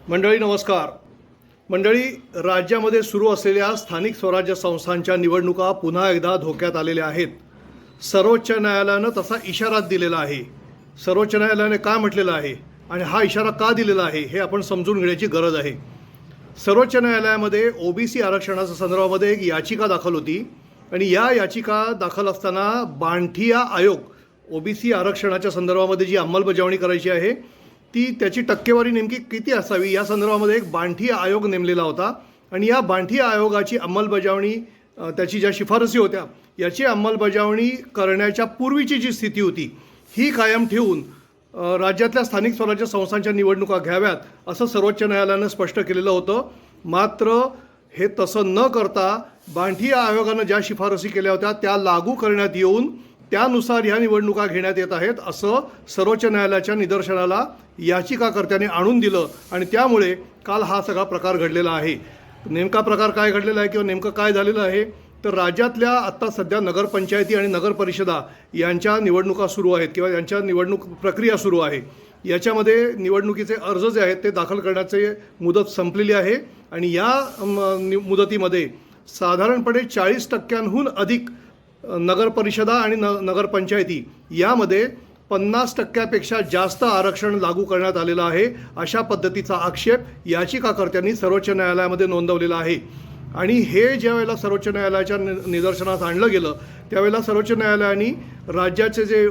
मंडळी नमस्कार. मंडळी, राज्यामध्ये सुरू असलेल्या स्थानिक स्वराज्य संस्थांच्या निवडणुका पुन्हा एकदा धोक्यात आलेल्या आहेत. सर्वोच्च न्यायालयानं तसा इशारा दिलेला आहे. सर्वोच्च न्यायालयाने काय म्हटलेलं आहे आणि हा इशारा का दिलेला आहे हे आपण समजून घेण्याची गरज आहे. सर्वोच्च न्यायालयामध्ये ओबीसी आरक्षणाच्या संदर्भामध्ये एक याचिका दाखल होती आणि या याचिका दाखल असताना बांठिया आयोग ओबीसी आरक्षणाच्या संदर्भामध्ये जी अंमलबजावणी करायची आहे ती त्याची टक्केवारी नेमकी किती असावी या संदर्भामध्ये एक बांठिया आयोग नेमलेला होता आणि या बांठिया आयोगाची अंमलबजावणी त्याची ज्या शिफारसी होत्या याची अंमलबजावणी करण्याच्या पूर्वीची जी स्थिती होती ही कायम ठेवून राज्यातल्या स्थानिक स्वराज्य संस्थांच्या निवडणुका घ्याव्यात असं सर्वोच्च न्यायालयानं स्पष्ट केलेलं होतं. मात्र हे तसं न करता बांठिया आयोगानं ज्या शिफारसी केल्या होत्या त्या लागू करण्यात येऊन त्यानुसार ह्या निवडणुका घेण्यात येत आहेत असं सर्वोच्च न्यायालयाच्या निदर्शनाला याचिकाकर्त्यांनी आणून दिलं आणि त्यामुळे काल हा सगळा प्रकार घडलेला आहे. नेमका प्रकार काय घडलेला आहे किंवा नेमकं काय झालेलं आहे तर राज्यातल्या आत्ता सध्या नगरपंचायती आणि नगरपरिषदा यांच्या निवडणुका सुरू आहेत किंवा यांच्या निवडणूक प्रक्रिया सुरू आहे. याच्यामध्ये निवडणुकीचे अर्ज जे आहेत ते दाखल करण्याचे मुदत संपलेली आहे आणि या मुदतीमध्ये साधारणपणे 40% अधिक नगरपरिषदा आणि नगरपंचायती यामध्ये 50%पेक्षा जास्त आरक्षण लागू करण्यात आलेलं आहे अशा पद्धतीचा आक्षेप याचिकाकर्त्यांनी सर्वोच्च न्यायालयामध्ये नोंदवलेला आहे. आणि हे ज्या वेळेला सर्वोच्च न्यायालयाच्या निदर्शनास आणलं गेलं त्यावेळेला सर्वोच्च न्यायालयाने राज्याचे जे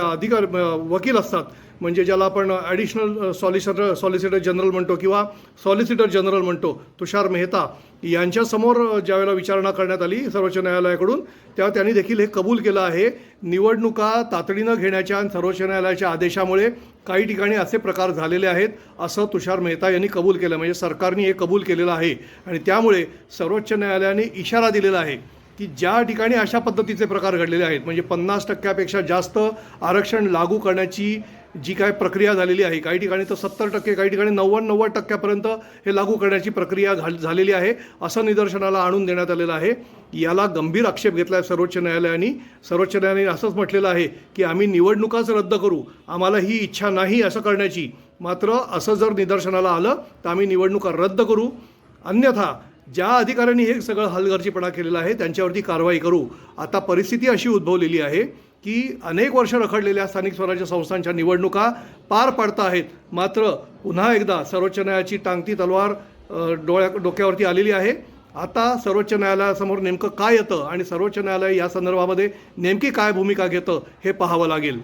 अधिकार वकील असतात म्हणजे ज्याला आपण ॲडिशनल सॉलिसिटर जनरल म्हणतो किंवा सॉलिसिटर जनरल म्हणतो तुषार मेहता यांच्यासमोर ज्यावेळेला विचारणा करण्यात आली सर्वोच्च न्यायालयाकडून तेव्हा त्यांनी देखील हे कबूल केलं आहे. निवडणुका तातडीनं घेण्याच्या सर्वोच्च न्यायालयाच्या आदेशामुळे काही ठिकाणी असे प्रकार झालेले आहेत असं तुषार मेहता यांनी कबूल केलं. म्हणजे सरकारने हे कबूल केलेलं आहे आणि त्यामुळे सर्वोच्च न्यायालयाने इशारा दिलेला आहे की ज्या ठिकाणी अशा पद्धतीचे प्रकार घडलेले आहेत म्हणजे 50%पेक्षा जास्त आरक्षण लागू करण्याची जी काय प्रक्रिया झालेली आहे काही ठिकाणी तर 70% काही ठिकाणी 90% हे लागू करण्याची प्रक्रिया झालेली आहे असं निदर्शनाला आणून देण्यात आलेलं आहे. याला गंभीर आक्षेप घेतला आहे सर्वोच्च न्यायालयाने. सर्वोच्च न्यायालयाने असंच म्हटलेलं आहे की आम्ही निवडणुकाच रद्द करू, आम्हाला ही इच्छा नाही असं करण्याची, मात्र असं जर निदर्शनाला आलं तर आम्ही निवडणुका रद्द करू, अन्यथा ज्या अधिकाऱ्यांनी हे सगळं हलगर्जीपणा केलेला आहे त्यांच्यावरती कारवाई करू. आता परिस्थिती अशी उद्भवलेली आहे की अनेक वर्ष रखडलेल्या स्थानिक स्वराज्य संस्थांच्या निवडणुका पार पाडता आहेत, मात्र पुन्हा एकदा सर्वोच्च न्यायालयाची टांगती तलवार डोक्यावरती आलेली आहे. आता सर्वोच्च न्यायालयासमोर नेमकं काय येतं आणि सर्वोच्च न्यायालय या संदर्भामध्ये नेमकी काय भूमिका घेतं हे पाहावं लागेल.